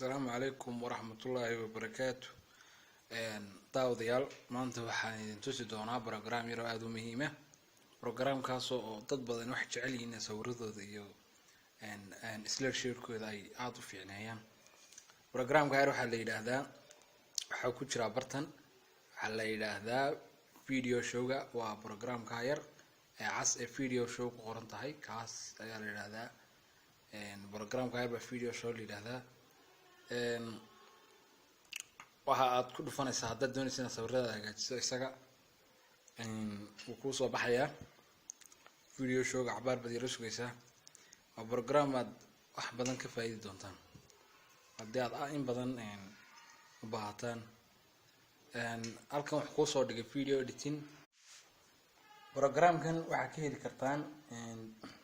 السلام عليكم ورحمة الله وبركاته. داوديال maanta waxaan idin tusi doonaa program yar oo aad u muhiim ah. Programkaas oo dad badan wax jecel yihiin sawirradooda iyo slideshare-kooda ay aad u fiicneeyaan. Programka yar waxaa la yiraahdaa waxa ku jira bartan waxaa la yiraahdaa video show-ga. waa programka yar ee cas ee video show ku qoran tahay kaas ayaa la yiraahdaa. programka yar ba video show la yiraahdaa. waxa aad ku dhufanaysaa haddaad doonaysaa inaad sawirrada hagaajiso isaga wuu kuu soo baxayaa video show-ga cabaar baad yara sugaysaa. waa program aad wax badan ka faa'iidi doontaan haddii aad in badan u baahataan. halkan wax kuu soo dhigay video editing. programkan waxaad ka heli kartaan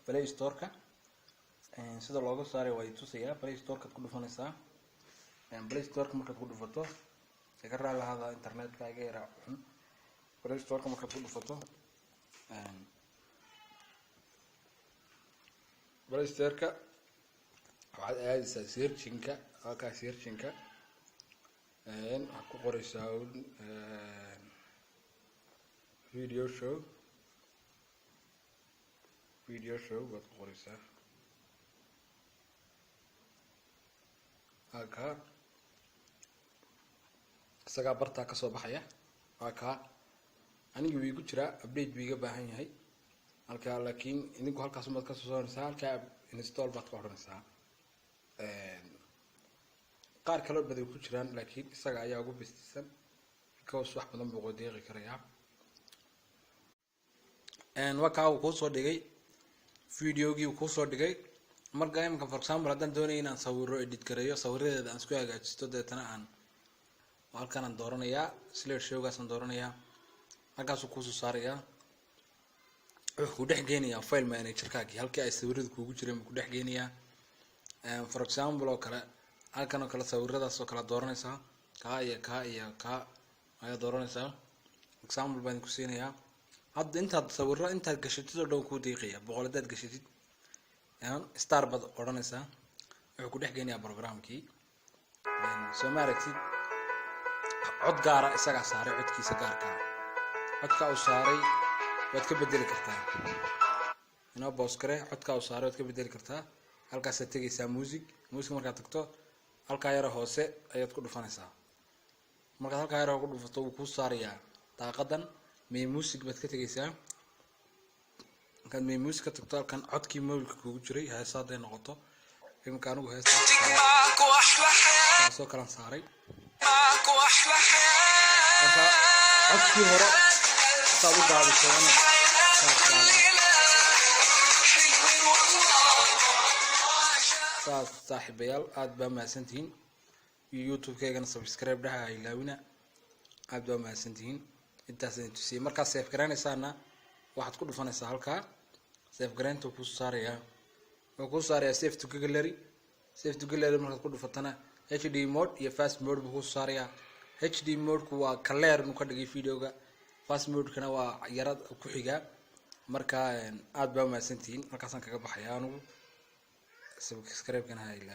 Play Store-ka. sida looga saaray way tusayaa. Play Store-ka ku dhufanaysaa. Play Store-ka markaad ku dhufato iga raali lahada internet-ka iga yara xun. Play Store-ka markaad ku dhufato Play Store-ka waxaad aadaysaa searching-ka. halka searching-ka waxaad ku qoraysaa video show baad ku qoraysaa. halka isaga barta ka soo baxaya. halka aniga wuu igu jiraa update buu iga baahan yahay. halka laakiin idinku halkaas ma ka soo saaraysaa. halka install baad ku oranaysaa. qaar kale oo badan ku jiraan laakiin isaga ayaa ugu bistisan because wax badan buu qodeeqi karayaa. waxa uu ku soo dhigay video-gii uu ku soo dhigay. marka imka for example haddaan doonayo inaan sawiro edit gareeyo sawirradeeda aan isku hagaajisto deetana aan halkan aan dooranayaa slideshare-gaas aan dooranayaa. halkaas uu ku soo saarayaa wuxuu ku dhex geenayaa file manager-kaagii halkii ay sawirradu kuugu jireen ku dhex geenayaa. for example oo kale halkan oo kale sawirradaas oo kale dooranaysaa ka iyo ka ayaa dooranaysaa. example baan ku siinayaa. hadda intaad sawirro intaad gashatid oo dhan ku deeqaya boqoladaad gashatid star bad oranaysaa. wuxuu ku dhex geenayaa programkii. soo maaragtid cod gaara isaga saaray codkiisa gaarka codka uu saaray waad ka bedeli kartaa. inoo boos kare codka uu saaray waad ka bedeli kartaa. halkaas aad tagaysaa music markaad tagto halka yar hoose ayaad ku dhufanaysaa. markaad halka yar ku dhufato wuu kuu saarayaa daaqadan music baad ka tagaysaa. kan music ka tagto halkan codkii moolka kuugu jiray heesaa haday noqoto imka anigu heestaa soo kala saaray. marka codkii hore saad u daadisana saas saaxiibayaal aad baa mahadsantihiin. YouTube-keygana subscribe dhaha ha ilaawina. aad baa mahadsantihiin. intaas ayaan tusiyay. markaad save garanaysaana waxaad ku dhufanaysaa halkaa save garaynta ku saarayaa. wuxuu ku saarayaa save to gallery. save to gallery markaad ku dhufatana HD mode iyo fast mode buu ku saarayaa. HD mode ku waa clear inuu ka dhigay video-ga. fast mode kana waa yarad ku xiga. marka aad baa mahadsantihiin. halkaasaan kaga baxayaa anigu subscribe kana ha ilaa